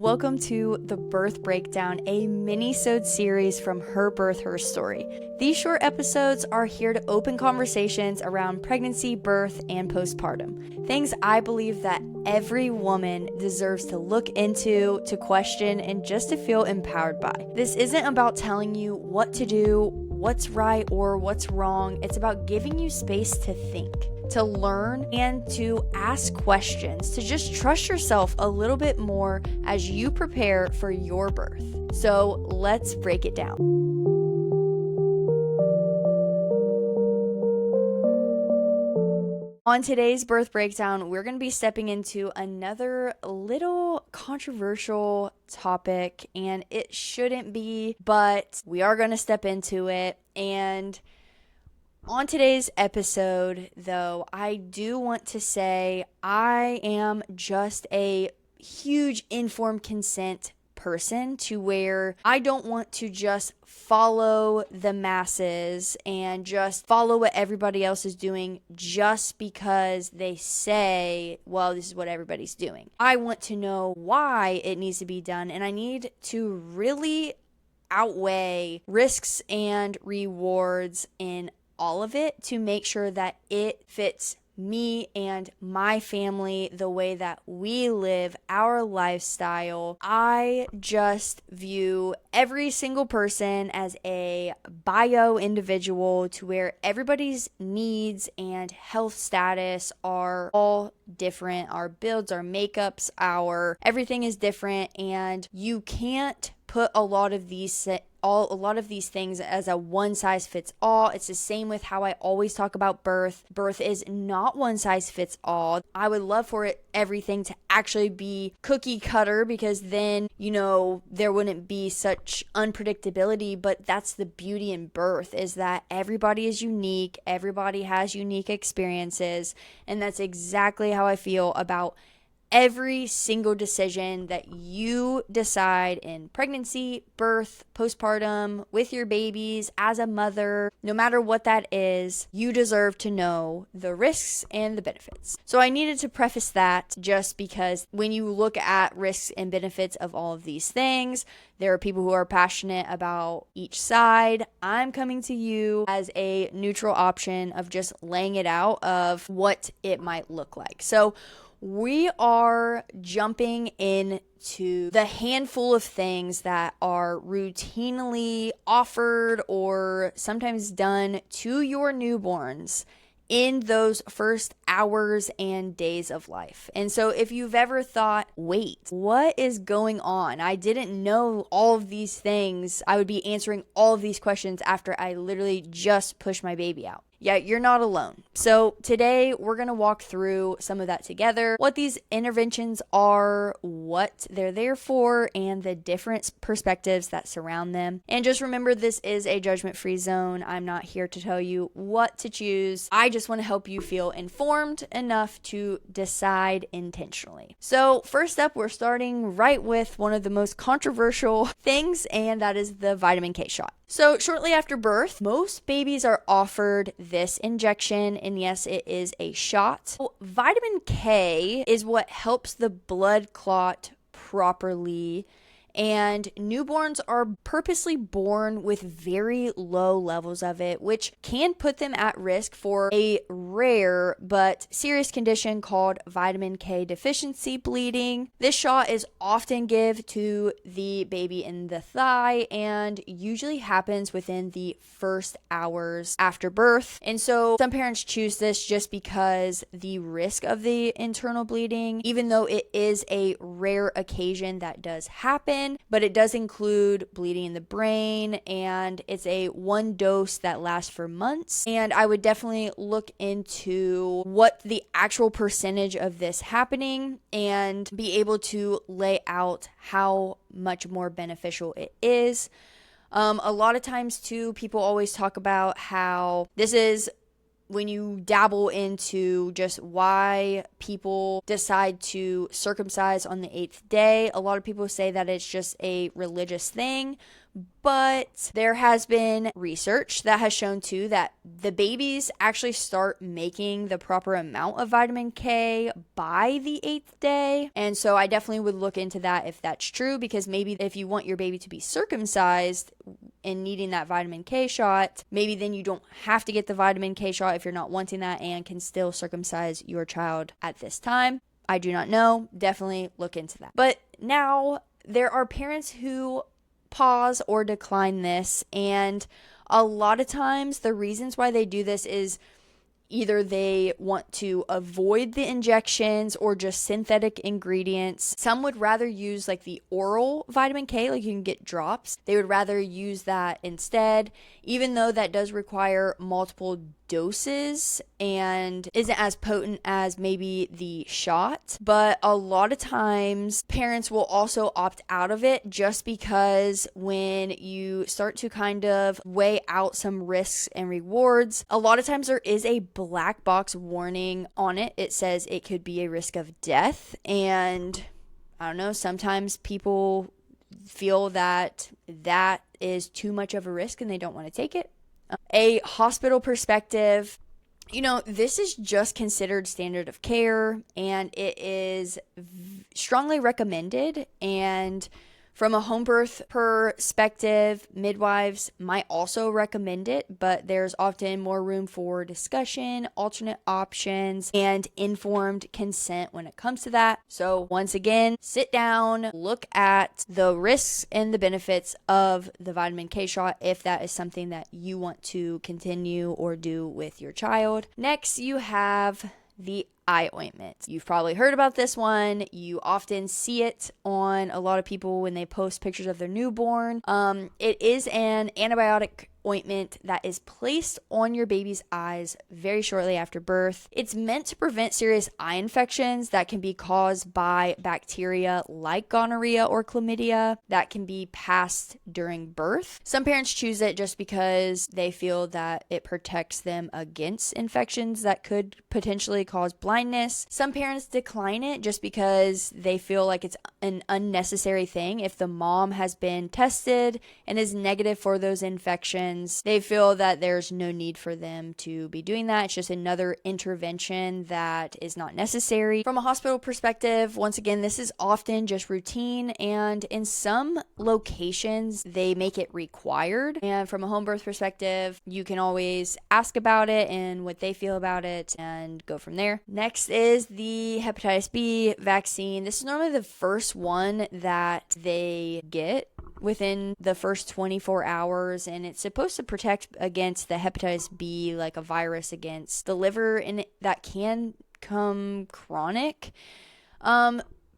Welcome to The Birth Breakdown, a mini-sode series from Her Birth, Her Story. These short episodes are here to open conversations around pregnancy, birth, and postpartum. Things I believe that every woman deserves to look into, to question, and just to feel empowered by. This isn't about telling you what to do, what's right, or what's wrong. It's about giving you space to think, to learn, and to ask questions, to just trust yourself a little bit more as you prepare for your birth. So let's break it down. On today's birth breakdown, we're going to be stepping into another little controversial topic, and it shouldn't be, but we are going to step into it. And on today's episode, though, I do want to say I am just a huge informed consent person, to where I don't want to just follow the masses and just follow what everybody else is doing just because they say, well, this is what everybody's doing. I want to know why it needs to be done, and I need to really outweigh risks and rewards in all of it to make sure that it fits me and my family, the way that we live our lifestyle. I just view every single person as a bio individual, to where everybody's needs and health status are all different. Our builds, our makeups, our everything is different, and you can't put a lot of these things as a one size fits all. It's the same with how I always talk about birth. Birth is not one size fits all. I would love for everything to actually be cookie cutter, because then, there wouldn't be such unpredictability. But that's the beauty in birth, is that everybody is unique. Everybody has unique experiences. And that's exactly how I feel about every single decision that you decide in pregnancy, birth, postpartum, with your babies, as a mother. No matter what that is, you deserve to know the risks and the benefits. So I needed to preface that, just because when you look at risks and benefits of all of these things, there are people who are passionate about each side. I'm coming to you as a neutral option of just laying it out of what it might look like. So we are jumping into the handful of things that are routinely offered or sometimes done to your newborns in those first hours and days of life. And so if you've ever thought, wait, what is going on? I didn't know all of these things. I would be answering all of these questions after I literally just pushed my baby out. Yeah, you're not alone. So today we're going to walk through some of that together, what these interventions are, what they're there for, and the different perspectives that surround them. And just remember, this is a judgment-free zone. I'm not here to tell you what to choose. I just want to help you feel informed enough to decide intentionally. So first up, we're starting right with one of the most controversial things, and that is the vitamin K shot. So shortly after birth, most babies are offered this injection, and yes, it is a shot. So vitamin K is what helps the blood clot properly, and newborns are purposely born with very low levels of it, which can put them at risk for a rare but serious condition called vitamin K deficiency bleeding. This shot is often given to the baby in the thigh and usually happens within the first hours after birth. And so some parents choose this just because the risk of the internal bleeding, even though it is a rare occasion that does happen, but it does include bleeding in the brain, and it's a one dose that lasts for months. And I would definitely look into what the actual percentage of this happening and be able to lay out how much more beneficial it is. A lot of times too, people always talk about how this is when you dabble into just why people decide to circumcise on the 8th day, a lot of people say that it's just a religious thing. But there has been research that has shown too that the babies actually start making the proper amount of vitamin K by the 8th day. And so I definitely would look into that if that's true, because maybe if you want your baby to be circumcised and needing that vitamin K shot, maybe then you don't have to get the vitamin K shot if you're not wanting that, and can still circumcise your child at this time. I do not know. Definitely look into that. But now there are parents who pause or decline this, and a lot of times the reasons why they do this is either they want to avoid the injections or just synthetic ingredients. Some would rather use like the oral vitamin K, like you can get drops. They would rather use that instead, even though that does require multiple doses and isn't as potent as maybe the shot. But a lot of times parents will also opt out of it, just because when you start to kind of weigh out some risks and rewards, a lot of times there is a black box warning on it. It says it could be a risk of death, and I don't know, sometimes people feel that that is too much of a risk and they don't want to take it. A hospital perspective, this is just considered standard of care, and it is strongly recommended. And from a home birth perspective, midwives might also recommend it, but there's often more room for discussion, alternate options, and informed consent when it comes to that. So once again, sit down, look at the risks and the benefits of the vitamin K shot if that is something that you want to continue or do with your child. Next, you have the eye ointment. You've probably heard about this one. You often see it on a lot of people when they post pictures of their newborn. It is an antibiotic ointment that is placed on your baby's eyes very shortly after birth. It's meant to prevent serious eye infections that can be caused by bacteria like gonorrhea or chlamydia that can be passed during birth. Some parents choose it just because they feel that it protects them against infections that could potentially cause blindness. Some parents decline it just because they feel like it's an unnecessary thing. If the mom has been tested and is negative for those infections, they feel that there's no need for them to be doing that. It's just another intervention that is not necessary. From a hospital perspective, once again, this is often just routine, and in some locations, they make it required. And from a home birth perspective, you can always ask about it and what they feel about it and go from there. Next is the hepatitis B vaccine. This is normally the first one that they get within the first 24 hours, and it's supposed to protect against the hepatitis B, like a virus against the liver, and that can come chronic.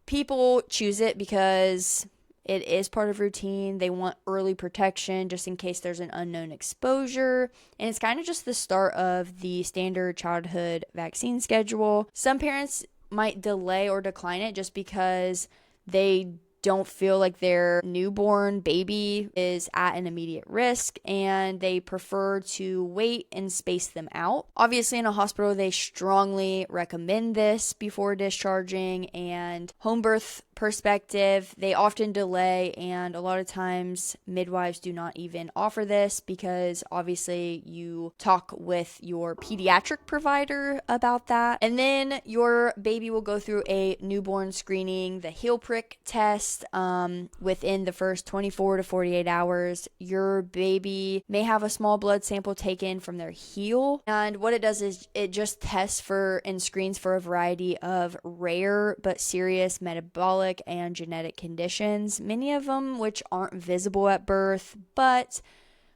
People choose it because it is part of routine. They want early protection just in case there's an unknown exposure, and it's kind of just the start of the standard childhood vaccine schedule. Some parents might delay or decline it just because they don't feel like their newborn baby is at an immediate risk, and they prefer to wait and space them out. Obviously, in a hospital, they strongly recommend this before discharging, and home birth perspective, they often delay, and a lot of times midwives do not even offer this because obviously you talk with your pediatric provider about that. And then your baby will go through a newborn screening, the heel prick test. Within the first 24 to 48 hours, your baby may have a small blood sample taken from their heel. And what it does is it just tests for and screens for a variety of rare but serious metabolic and genetic conditions, many of them which aren't visible at birth, but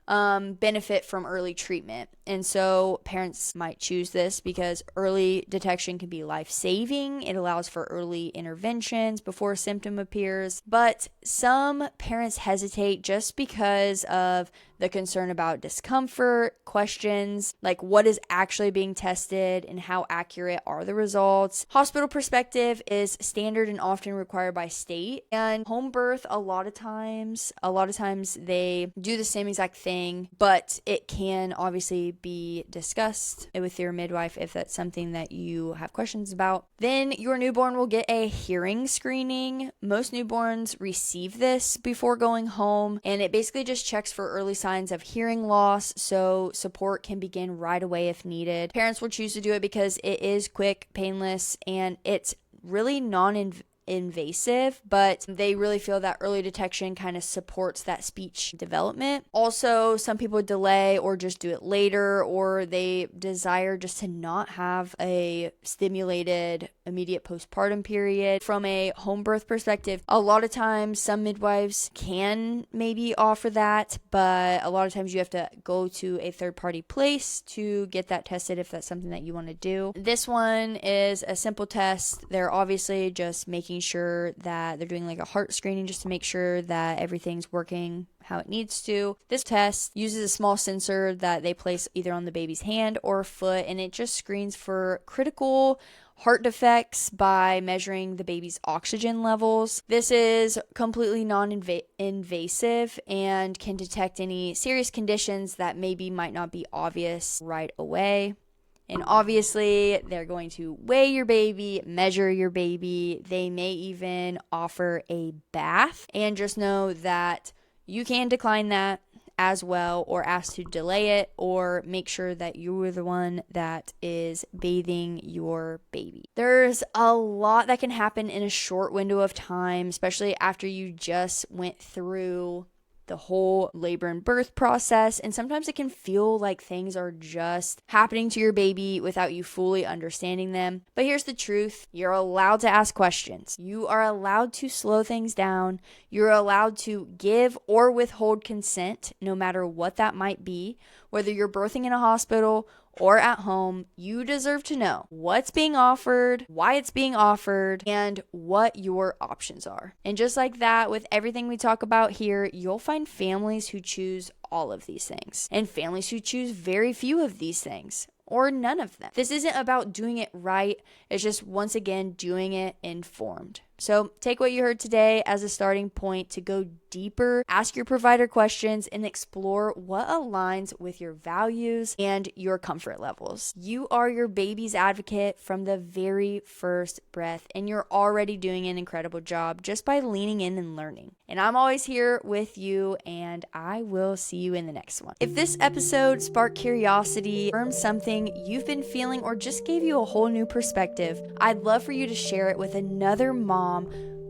benefit from early treatment. And so parents might choose this because early detection can be life-saving. It allows for early interventions before a symptom appears. But some parents hesitate just because of the concern about discomfort, questions like what is actually being tested and how accurate are the results. Hospital perspective is standard and often required by state. And home birth, a lot of times they do the same exact thing. thing, but it can obviously be discussed with your midwife if that's something that you have questions about. Then your newborn will get a hearing screening. Most newborns receive this before going home, and it basically just checks for early signs of hearing loss, so support can begin right away if needed. Parents will choose to do it because it is quick, painless, and it's really non-invasive, but they really feel that early detection kind of supports that speech development. Also, some people delay or just do it later, or they desire just to not have a stimulated immediate postpartum period. From a home birth perspective, a lot of times some midwives can maybe offer that, but a lot of times you have to go to a third-party place to get that tested if that's something that you want to do. This one is a simple test. They're obviously just making sure that they're doing like a heart screening just to make sure that everything's working how it needs to. This test uses a small sensor that they place either on the baby's hand or foot, and it just screens for critical heart defects by measuring the baby's oxygen levels. This is completely non-invasive and can detect any serious conditions that maybe might not be obvious right away. And obviously, they're going to weigh your baby, measure your baby. They may even offer a bath. And just know that you can decline that as well, or ask to delay it, or make sure that you're the one that is bathing your baby. There's a lot that can happen in a short window of time, especially after you just went through the whole labor and birth process, and sometimes it can feel like things are just happening to your baby without you fully understanding them. But here's the truth: you're allowed to ask questions. You are allowed to slow things down. You're allowed to give or withhold consent, no matter what that might be. Whether you're birthing in a hospital or at home, you deserve to know what's being offered, why it's being offered, and what your options are. And just like that, with everything we talk about here, you'll find families who choose all of these things and families who choose very few of these things, or none of them. This isn't about doing it right. It's just, once again, doing it informed. So take what you heard today as a starting point to go deeper, ask your provider questions, and explore what aligns with your values and your comfort levels. You are your baby's advocate from the very first breath, and you're already doing an incredible job just by leaning in and learning. And I'm always here with you, and I will see you in the next one. If this episode sparked curiosity, confirmed something you've been feeling, or just gave you a whole new perspective, I'd love for you to share it with another mom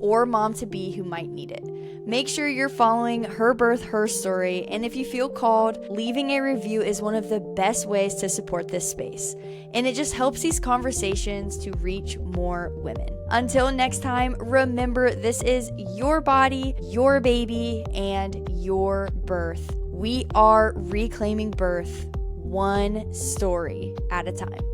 or mom-to-be who might need it. Make sure you're following Her Birth, Her Story, and if you feel called, leaving a review is one of the best ways to support this space. And it just helps these conversations to reach more women. Until next time, remember, this is your body, your baby, and your birth. We are reclaiming birth one story at a time.